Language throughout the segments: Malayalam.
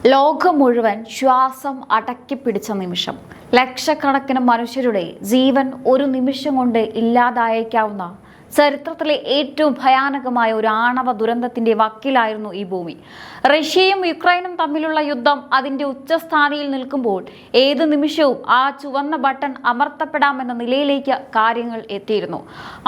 ലോകം മുഴുവൻ ശ്വാസം അടക്കിപ്പിടിച്ച നിമിഷം. ലക്ഷക്കണക്കിന് മനുഷ്യരുടെ ജീവൻ ഒരു നിമിഷം കൊണ്ട് ഇല്ലാതായേക്കാവുന്ന ചരിത്രത്തിലെ ഏറ്റവും ഭയാനകമായ ഒരു ആണവ ദുരന്തത്തിന്റെ വക്കിലായിരുന്നു ഈ ഭൂമി. റഷ്യയും യുക്രൈനും തമ്മിലുള്ള യുദ്ധം അതിന്റെ ഉച്ചസ്ഥാനിയിൽ നിൽക്കുമ്പോൾ ഏത് നിമിഷവും ആ ചുവന്ന ബട്ടൺ അമർത്തപ്പെടാമെന്ന നിലയിലേക്ക് കാര്യങ്ങൾ എത്തിയിരുന്നു.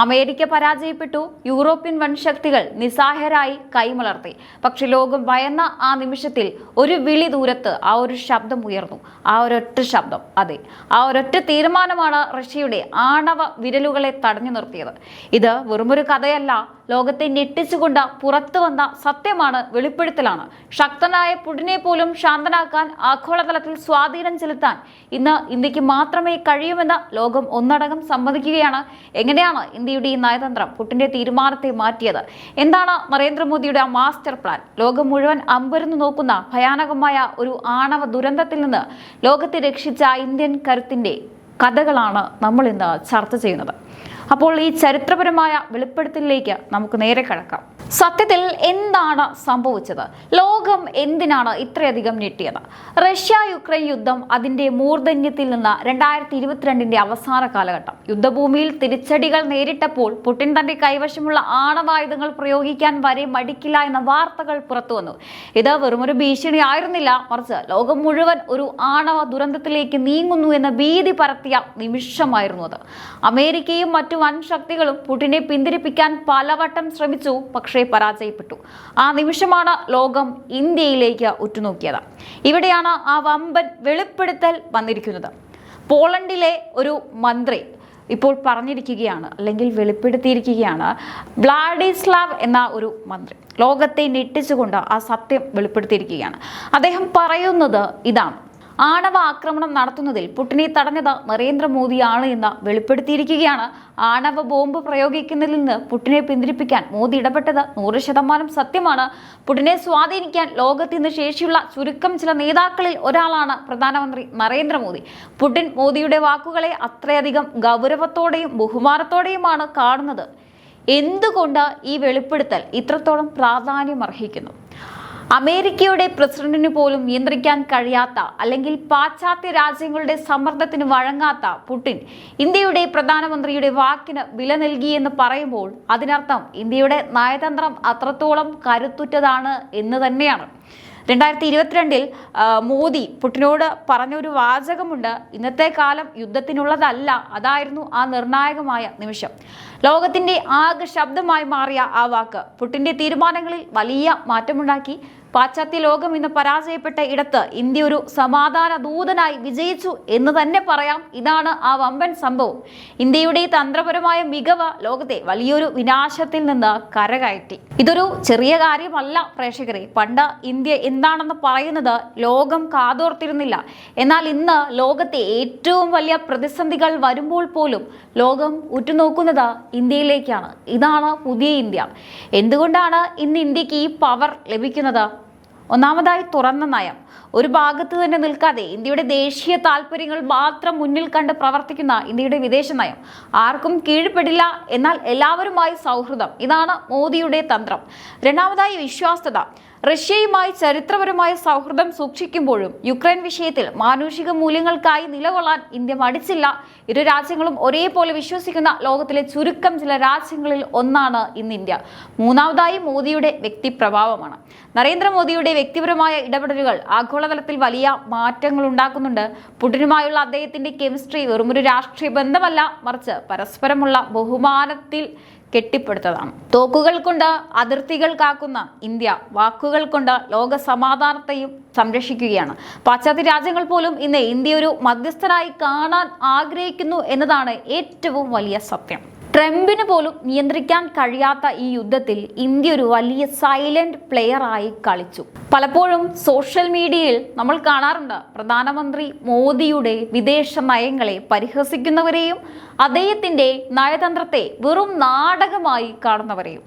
അമേരിക്ക പരാജയപ്പെട്ടു. യൂറോപ്യൻ വൻശക്തികൾ നിസ്സഹായരായി കൈമലർത്തി. പക്ഷെ ലോകം ഭയന്ന ആ നിമിഷത്തിൽ ഒരു വിളി ദൂരത്ത് ആ ഒരു ശബ്ദം ഉയർന്നു. ആ ഒരൊറ്റ ശബ്ദം, അതെ, ആ ഒരൊറ്റ തീരുമാനമാണ് റഷ്യയുടെ ആണവ വിരലുകളെ തടഞ്ഞു നിർത്തിയത്. ഇത് വെറുമൊരു കഥയല്ല, ലോകത്തെ ഞെട്ടിച്ചുകൊണ്ട് പുറത്തു വന്ന സത്യമാണ്, വെളിപ്പെടുത്തലാണ്. ശക്തനായ പുടിനെ പോലും ശാന്തനാക്കാൻ, ആഗോളതലത്തിൽ സ്വാധീനം ചെലുത്താൻ ഇന്ന് ഇന്ത്യക്ക് മാത്രമേ കഴിയുമെന്ന് ലോകം ഒന്നടങ്കം സമ്മതിക്കുകയാണ്. എങ്ങനെയാണ് ഇന്ത്യയുടെ ഈ നയതന്ത്രം പുടിന്റെ തീരുമാനത്തെ മാറ്റിയത്? എന്താണ് നരേന്ദ്രമോദിയുടെ ആ മാസ്റ്റർ പ്ലാൻ? ലോകം മുഴുവൻ അമ്പരന്ന് നോക്കുന്ന ഭയാനകമായ ഒരു ആണവ ദുരന്തത്തിൽ നിന്ന് ലോകത്തെ രക്ഷിച്ച ഇന്ത്യൻ കരുത്തിന്റെ കഥകളാണ് നമ്മൾ ഇന്ന് ചർച്ച ചെയ്യുന്നത്. അപ്പോൾ ഈ ചരിത്രപരമായ വെളിപ്പെടുത്തലിലേക്ക് നമുക്ക് നേരെ കടക്കാം. സത്യത്തിൽ എന്താണ് സംഭവിച്ചത്? ലോകം എന്തിനാണ് ഇത്രയധികം ഞെട്ടിയത്? റഷ്യ യുക്രൈൻ യുദ്ധം അതിന്റെ മൂർധന്യത്തിൽ നിന്ന് 2022 അവസാന കാലഘട്ടം. യുദ്ധഭൂമിയിൽ തിരിച്ചടികൾ നേരിട്ടപ്പോൾ പുടിൻ തന്റെ കൈവശമുള്ള ആണവായുധങ്ങൾ പ്രയോഗിക്കാൻ വരെ മടിക്കില്ല എന്ന വാർത്തകൾ പുറത്തു വന്നു. ഇത് വെറുമൊരു ഭീഷണി ആയിരുന്നില്ല, മറിച്ച് ലോകം മുഴുവൻ ഒരു ആണവ ദുരന്തത്തിലേക്ക് നീങ്ങുന്നു എന്ന ഭീതി പരത്തിയ നിമിഷമായിരുന്നു അത്. അമേരിക്കയും മറ്റു വൻ ശക്തികളും പുടിനെ പിന്തിരിപ്പിക്കാൻ പലവട്ടം ശ്രമിച്ചു, പക്ഷേ പരാജയപ്പെട്ടു. ആ നിമിഷമാണ് ലോകം ഇന്ത്യയിലേക്ക് ഉറ്റുനോക്കിയത്. ഇവിടെയാണ് ആ വമ്പൻ വെളിപ്പെടുത്തൽ വന്നിരിക്കുന്നത്. പോളണ്ടിലെ ഒരു മന്ത്രി ഇപ്പോൾ പറഞ്ഞിരിക്കുകയാണ്, അല്ലെങ്കിൽ വെളിപ്പെടുത്തിയിരിക്കുകയാണ്. വ്ളാഡിസ്ലാവ് എന്ന ഒരു മന്ത്രി ലോകത്തെ ഞെട്ടിച്ചുകൊണ്ട് ആ സത്യം വെളിപ്പെടുത്തിയിരിക്കുകയാണ്. അദ്ദേഹം പറയുന്നത് ഇതാണ്: ആണവ ആക്രമണം നടത്തുന്നതിൽ പുടിനെ തടഞ്ഞത് നരേന്ദ്രമോദിയാണ് എന്ന് വെളിപ്പെടുത്തിയിരിക്കുകയാണ്. ആണവ ബോംബ് പ്രയോഗിക്കുന്നതിൽ നിന്ന് പുടിനെ പിന്തിരിപ്പിക്കാൻ മോദി ഇടപെട്ടത് 100% സത്യമാണ്. പുടിനെ സ്വാധീനിക്കാൻ ലോകത്ത് ഇന്ന് ശേഷിയുള്ള ചുരുക്കം ചില നേതാക്കളിൽ ഒരാളാണ് പ്രധാനമന്ത്രി നരേന്ദ്രമോദി. പുടിൻ മോദിയുടെ വാക്കുകളെ അത്രയധികം ഗൗരവത്തോടെയും ബഹുമാനത്തോടെയുമാണ് കാണുന്നത്. എന്തുകൊണ്ട് ഈ വെളിപ്പെടുത്തൽ ഇത്രത്തോളം പ്രാധാന്യം അർഹിക്കുന്നു? അമേരിക്കയുടെ പ്രസിഡന്റിന് പോലും നിയന്ത്രിക്കാൻ കഴിയാത്ത, അല്ലെങ്കിൽ പാശ്ചാത്യ രാജ്യങ്ങളുടെ സമ്മർദ്ദത്തിന് വഴങ്ങാത്ത പുടിൻ ഇന്ത്യയുടെ പ്രധാനമന്ത്രിയുടെ വാക്കിന് വില നൽകിയെന്ന് പറയുമ്പോൾ അതിനർത്ഥം ഇന്ത്യയുടെ നയതന്ത്രം അത്രത്തോളം കരുത്തുറ്റതാണ് എന്ന് തന്നെയാണ്. 2022 മോദി പുടിനോട് പറഞ്ഞൊരു വാചകമുണ്ട്: ഇന്നത്തെ കാലം യുദ്ധത്തിനുള്ളതല്ല. അതായിരുന്നു ആ നിർണായകമായ നിമിഷം. ലോകത്തിന്റെ ആകെ ശബ്ദമായി മാറിയ ആ വാക്ക് പുടിന്റെ തീരുമാനങ്ങളിൽ വലിയ മാറ്റമുണ്ടാക്കി. പാശ്ചാത്യ ലോകം ഇന്ന് പരാജയപ്പെട്ട ഇടത്ത് ഇന്ത്യ ഒരു സമാധാന ദൂതനായി വിജയിച്ചു എന്ന് തന്നെ പറയാം. ഇതാണ് ആ വമ്പൻ സംഭവം. ഇന്ത്യയുടെ തന്ത്രപരമായ മികവ് ലോകത്തെ വലിയൊരു വിനാശത്തിൽ നിന്ന് കരകയറ്റി. ഇതൊരു ചെറിയ കാര്യമല്ല പ്രേക്ഷകരെ. പണ്ട് ഇന്ത്യ എന്താണെന്ന് പറയുന്നത് ലോകം കാതോർത്തിരുന്നില്ല. എന്നാൽ ഇന്ന് ലോകത്തെ ഏറ്റവും വലിയ പ്രതിസന്ധികൾ വരുമ്പോൾ പോലും ലോകം ഉറ്റുനോക്കുന്നത് ഇന്ത്യയിലേക്കാണ്. ഇതാണ് പുതിയ ഇന്ത്യ. എന്തുകൊണ്ടാണ് ഇന്ന് ഇന്ത്യക്ക് ഈ പവർ ലഭിക്കുന്നത്? ഒന്നാമതായി, തുറന്ന നയം. ഒരു ഭാഗത്ത് തന്നെ നിൽക്കാതെ ഇന്ത്യയുടെ ദേശീയ താല്പര്യങ്ങൾ മാത്രം മുന്നിൽ കണ്ട് പ്രവർത്തിക്കുന്ന ഇന്ത്യയുടെ വിദേശ നയം. ആർക്കും കീഴ്പ്പെടില്ല, എന്നാൽ എല്ലാവരുമായി സൗഹൃദം. ഇതാണ് മോദിയുടെ തന്ത്രം. രണ്ടാമതായി, വിശ്വാസ്യത. റഷ്യയുമായി ചരിത്രപരമായ സൗഹൃദം സൂക്ഷിക്കുമ്പോഴും യുക്രൈൻ വിഷയത്തിൽ മാനുഷിക മൂല്യങ്ങൾക്കായി നിലകൊള്ളാൻ ഇന്ത്യ മടിച്ചില്ല. ഇരു രാജ്യങ്ങളും ഒരേപോലെ വിശ്വസിക്കുന്ന ലോകത്തിലെ ചുരുക്കം ചില രാജ്യങ്ങളിൽ ഒന്നാണ് ഇന്ന് ഇന്ത്യ. മൂന്നാമതായി, മോദിയുടെ വ്യക്തിപ്രഭാവമാണ്. നരേന്ദ്രമോദിയുടെ വ്യക്തിപരമായ ഇടപെടലുകൾ ആഗോളതലത്തിൽ വലിയ മാറ്റങ്ങൾ ഉണ്ടാക്കുന്നുണ്ട്. പുടിനുമായുള്ള അദ്ദേഹത്തിന്റെ കെമിസ്ട്രി വെറുമൊരു രാഷ്ട്രീയ ബന്ധമല്ല, മറിച്ച് പരസ്പരമുള്ള ബഹുമാനത്തിൽ കെട്ടിപ്പടുത്തതാണ്. തോക്കുകൾ കൊണ്ട് അതിർത്തികൾ കാക്കുന്ന ഇന്ത്യ വാക്കുകൾ കൊണ്ട് ലോക സമാധാനത്തെയും സംരക്ഷിക്കുകയാണ്. പാശ്ചാത്യ രാജ്യങ്ങൾ പോലും ഇന്ന് ഇന്ത്യ ഒരു മധ്യസ്ഥനായി കാണാൻ ആഗ്രഹിക്കുന്നു എന്നതാണ് ഏറ്റവും വലിയ സത്യം. ട്രംപിന് പോലും നിയന്ത്രിക്കാൻ കഴിയാത്ത ഈ യുദ്ധത്തിൽ ഇന്ത്യ ഒരു വലിയ സൈലന്റ് പ്ലെയർ ആയി കളിച്ചു. പലപ്പോഴും സോഷ്യൽ മീഡിയയിൽ നമ്മൾ കാണാറുണ്ട് പ്രധാനമന്ത്രി മോദിയുടെ വിദേശ നയങ്ങളെ പരിഹസിക്കുന്നവരെയും അദ്ദേഹത്തിന്റെ നയതന്ത്രത്തെ വെറും നാടകമായി കാണുന്നവരെയും.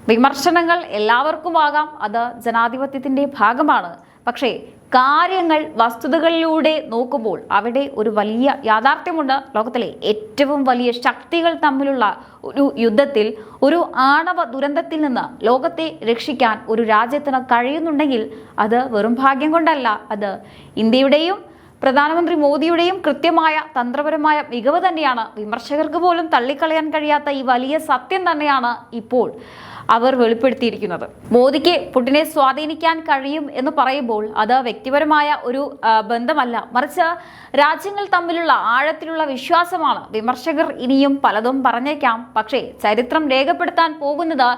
വിമർശനങ്ങൾ എല്ലാവർക്കും ആകാം, അത് ജനാധിപത്യത്തിന്റെ ഭാഗമാണ്. പക്ഷേ കാര്യങ്ങൾ വസ്തുതകളിലൂടെ നോക്കുമ്പോൾ അവിടെ ഒരു വലിയ യാഥാർത്ഥ്യമുണ്ട്. ലോകത്തിലെ ഏറ്റവും വലിയ ശക്തികൾ തമ്മിലുള്ള ഒരു യുദ്ധത്തിൽ, ഒരു ആണവ ദുരന്തത്തിൽ നിന്ന് ലോകത്തെ രക്ഷിക്കാൻ ഒരു രാജ്യത്തിന് കഴിയുന്നുണ്ടെങ്കിൽ അത് വെറും ഭാഗ്യം കൊണ്ടല്ല, അത് ഇന്ത്യയുടെയും പ്രധാനമന്ത്രി മോദിയുടെയും കൃത്യമായ തന്ത്രപരമായ മികവ് തന്നെയാണ്. വിമർശകർക്ക് പോലും തള്ളിക്കളയാൻ കഴിയാത്ത ഈ വലിയ സത്യം തന്നെയാണ് ഇപ്പോൾ അവർ വെളിപ്പെടുത്തിയിരിക്കുന്നത്. മോദിക്ക് പുടിനെ സ്വാധീനിക്കാൻ കഴിയും എന്ന് പറയുമ്പോൾ അത് വ്യക്തിപരമായ ഒരു ബന്ധമല്ല, മറിച്ച് രാജ്യങ്ങൾ തമ്മിലുള്ള ആഴത്തിലുള്ള വിശ്വാസമാണ്. വിമർശകർ ഇനിയും പലതും പറഞ്ഞേക്കാം, പക്ഷേ ചരിത്രം രേഖപ്പെടുത്താൻ പോകുന്നത്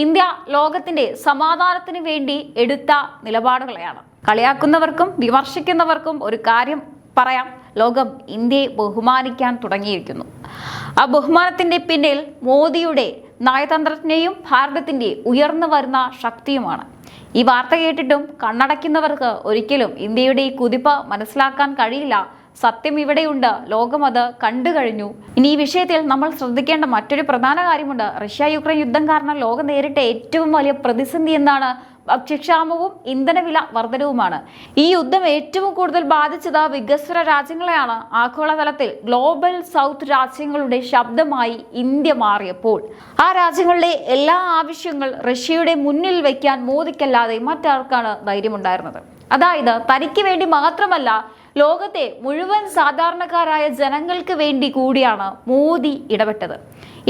ഇന്ത്യ ലോകത്തിന്റെ സമാധാനത്തിന് വേണ്ടി എടുത്ത നിലപാടുകളെയാണ്. കളിയാക്കുന്നവർക്കും വിമർശിക്കുന്നവർക്കും ഒരു കാര്യം പറയാം, ലോകം ഇന്ത്യയെ ബഹുമാനിക്കാൻ തുടങ്ങിയിരിക്കുന്നു. ആ ബഹുമാനത്തിന്റെ പിന്നിൽ മോദിയുടെ നയതന്ത്രജ്ഞയും ഭാരതത്തിന്റെ ഉയർന്നു വരുന്ന ശക്തിയുമാണ്. ഈ വാർത്ത കേട്ടിട്ടും കണ്ണടയ്ക്കുന്നവർക്ക് ഒരിക്കലും ഇന്ത്യയുടെ ഈ കുതിപ്പ് മനസ്സിലാക്കാൻ കഴിയില്ല. സത്യം ഇവിടെയുണ്ട്, ലോകം അത് കണ്ടു കഴിഞ്ഞു. ഇനി ഈ വിഷയത്തിൽ നമ്മൾ ശ്രദ്ധിക്കേണ്ട മറ്റൊരു പ്രധാന കാര്യമുണ്ട്. റഷ്യ യുക്രൈൻ യുദ്ധം കാരണം ലോകം നേരിട്ട ഏറ്റവും വലിയ പ്രതിസന്ധി എന്താണ്? ഭക്ഷ്യക്ഷാമവും ഇന്ധനവില വർധനവുമാണ്. ഈ യുദ്ധം ഏറ്റവും കൂടുതൽ ബാധിച്ചത് വികസ്വര രാജ്യങ്ങളെയാണ്. ആഗോളതലത്തിൽ ഗ്ലോബൽ സൗത്ത് രാജ്യങ്ങളുടെ ശബ്ദമായി ഇന്ത്യ മാറിയപ്പോൾ ആ രാജ്യങ്ങളുടെ എല്ലാ ആവശ്യങ്ങൾ റഷ്യയുടെ മുന്നിൽ വയ്ക്കാൻ മോദിക്കല്ലാതെ മറ്റാർക്കാണ് ധൈര്യമുണ്ടായിരുന്നത്? അതായത് തനിക്ക് വേണ്ടി മാത്രമല്ല, ലോകത്തെ മുഴുവൻ സാധാരണക്കാരായ ജനങ്ങൾക്ക് വേണ്ടി കൂടിയാണ് മോദി ഇടപെട്ടത്.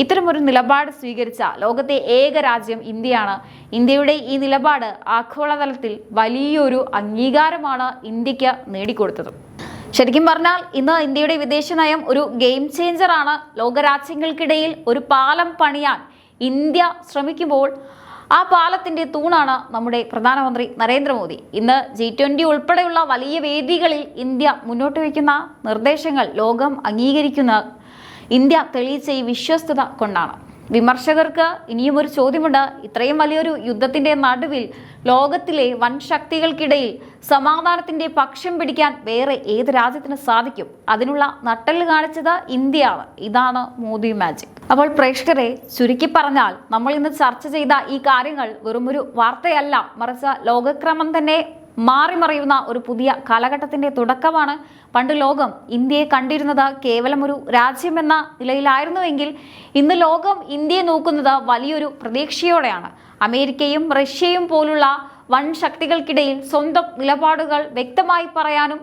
ഇത്തരമൊരു നിലപാട് സ്വീകരിച്ച ലോകത്തെ ഏക രാജ്യം ഇന്ത്യയാണ്. ഇന്ത്യയുടെ ഈ നിലപാട് ആഗോളതലത്തിൽ വലിയൊരു അംഗീകാരമാണ് ഇന്ത്യക്ക് നേടിക്കൊടുത്തത്. ശരിക്കും പറഞ്ഞാൽ ഇന്ന് ഇന്ത്യയുടെ വിദേശ നയം ഒരു ഗെയിം ചേഞ്ചറാണ്. ലോകരാജ്യങ്ങൾക്കിടയിൽ ഒരു പാലം പണിയാൻ ഇന്ത്യ ശ്രമിക്കുമ്പോൾ ആ പാലത്തിന്റെ തൂണാണ് നമ്മുടെ പ്രധാനമന്ത്രി നരേന്ദ്രമോദി. ഇന്ന് G20 ഉൾപ്പെടെയുള്ള വലിയ വേദികളിൽ ഇന്ത്യ മുന്നോട്ട് വയ്ക്കുന്ന നിർദ്ദേശങ്ങൾ ലോകം അംഗീകരിക്കുന്ന ഇന്ത്യ തെളിയിച്ച ഈ വിശ്വസ്തത കൊണ്ടാണ്. വിമർശകർക്ക് ഇനിയും ഒരു ചോദ്യമുണ്ട്. ഇത്രയും വലിയൊരു യുദ്ധത്തിന്റെ നടുവിൽ ലോകത്തിലെ വൻ ശക്തികൾക്കിടയിൽ സമാധാനത്തിന്റെ പക്ഷം പിടിക്കാൻ വേറെ ഏത് രാജ്യത്തിന് സാധിക്കും? അതിനുള്ള നട്ടെല്ല് കാണിച്ചത് ഇന്ത്യയാണ്. ഇതാണ് മോദി മാജിക്. അപ്പോൾ പ്രേക്ഷകരെ, ചുരുക്കി പറഞ്ഞാൽ നമ്മൾ ഇന്ന് ചർച്ച ചെയ്ത ഈ കാര്യങ്ങൾ വെറുമൊരു വാർത്തയല്ല, മറിച്ച് ലോകക്രമം തന്നെ മാറിമറിയുന്ന ഒരു പുതിയ കാലഘട്ടത്തിന്റെ തുടക്കമാണ്. പണ്ട് ലോകം ഇന്ത്യയെ കണ്ടിരുന്നത് കേവലം ഒരു രാജ്യമെന്ന നിലയിലായിരുന്നുവെങ്കിൽ ഇന്ന് ലോകം ഇന്ത്യയെ നോക്കുന്നത് വലിയൊരു പ്രതീക്ഷയോടെയാണ്. അമേരിക്കയും റഷ്യയും പോലുള്ള വൻ ശക്തികൾക്കിടയിൽ സ്വന്തം നിലപാടുകൾ വ്യക്തമായി പറയാനും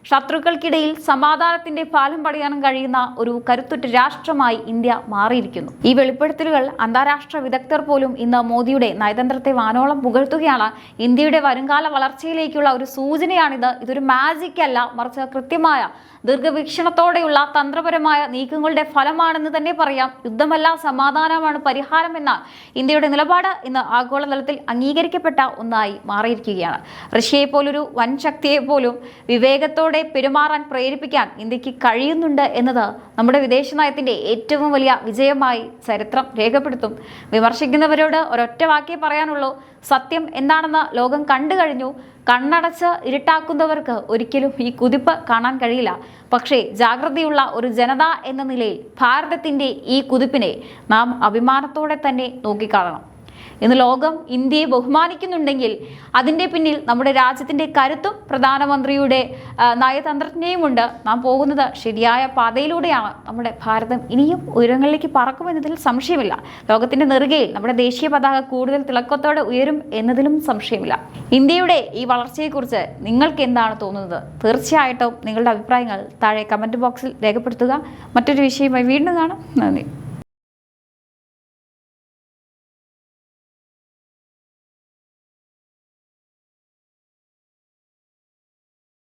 ശത്രുക്കൾക്കിടയിൽ സമാധാനത്തിന്റെ പാലം പണിയാനും കഴിയുന്ന ഒരു കരുത്തുറ്റ രാഷ്ട്രമായി ഇന്ത്യ മാറിയിരിക്കുന്നു. ഈ വെളിപ്പെടുത്തലുകൾ അന്താരാഷ്ട്ര വിദഗ്ധർ പോലും ഇന്ന് മോദിയുടെ നയതന്ത്രത്തെ വാനോളം പുകഴ്ത്തുകയാണ്. ഇന്ത്യയുടെ വരുംകാല വളർച്ചയിലേക്കുള്ള ഒരു സൂചനയാണിത്. ഇതൊരു മാജിക് അല്ല, മറിച്ച് കൃത്യമായ ദീർഘവീക്ഷണത്തോടെയുള്ള തന്ത്രപരമായ നീക്കങ്ങളുടെ ഫലമാണെന്ന് തന്നെ പറയാം. യുദ്ധമല്ല, സമാധാനമാണ് പരിഹാരമെന്ന ഇന്ത്യയുടെ നിലപാട് ഇന്ന് ആഗോളതലത്തിൽ അംഗീകരിക്കപ്പെട്ട ഒന്നായി മാറിയിരിക്കുകയാണ്. റഷ്യയെ പോലൊരു വൻ ശക്തിയെ പോലും വിവേകത്തോടെ പെരുമാറാൻ പ്രേരിപ്പിക്കാൻ ഇന്ത്യക്ക് കഴിയുന്നുണ്ട് എന്നത് നമ്മുടെ വിദേശ നയത്തിന്റെ ഏറ്റവും വലിയ വിജയമായി ചരിത്രം രേഖപ്പെടുത്തും. വിമർശിക്കുന്നവരോട് ഒരൊറ്റ വാക്കേ പറയാനുള്ളൂ, സത്യം എന്താണെന്ന് ലോകം കണ്ടു കഴിഞ്ഞു. കണ്ണടച്ച് ഇരുട്ടാക്കുന്നവർക്ക് ഒരിക്കലും ഈ കുതിപ്പ് കാണാൻ കഴിയില്ല. പക്ഷേ ജാഗ്രതയുള്ള ഒരു ജനത എന്ന നിലയിൽ ഭാരതത്തിന്റെ ഈ കുതിപ്പിനെ നാം അഭിമാനത്തോടെ തന്നെ നോക്കിക്കാണണം. ഇന്ന് ലോകം ഇന്ത്യയെ ബഹുമാനിക്കുന്നുണ്ടെങ്കിൽ അതിൻ്റെ പിന്നിൽ നമ്മുടെ രാജ്യത്തിൻ്റെ കരുത്തും പ്രധാനമന്ത്രിയുടെ നയതന്ത്രജ്ഞയുമുണ്ട്. നാം പോകുന്നത് ശരിയായ പാതയിലൂടെയാണ്. നമ്മുടെ ഭാരതം ഇനിയും ഉയരങ്ങളിലേക്ക് പറക്കുമെന്നതിൽ സംശയമില്ല. ലോകത്തിൻ്റെ നെറുകയിൽ നമ്മുടെ ദേശീയ പതാക കൂടുതൽ തിളക്കത്തോടെ ഉയരും എന്നതിലും സംശയമില്ല. ഇന്ത്യയുടെ ഈ വളർച്ചയെക്കുറിച്ച് നിങ്ങൾക്ക് എന്താണ് തോന്നുന്നത്? തീർച്ചയായിട്ടും നിങ്ങളുടെ അഭിപ്രായങ്ങൾ താഴെ കമൻറ്റ് ബോക്സിൽ രേഖപ്പെടുത്തുക. മറ്റൊരു വിഷയമായി വീണ്ടും കാണാം. നന്ദി.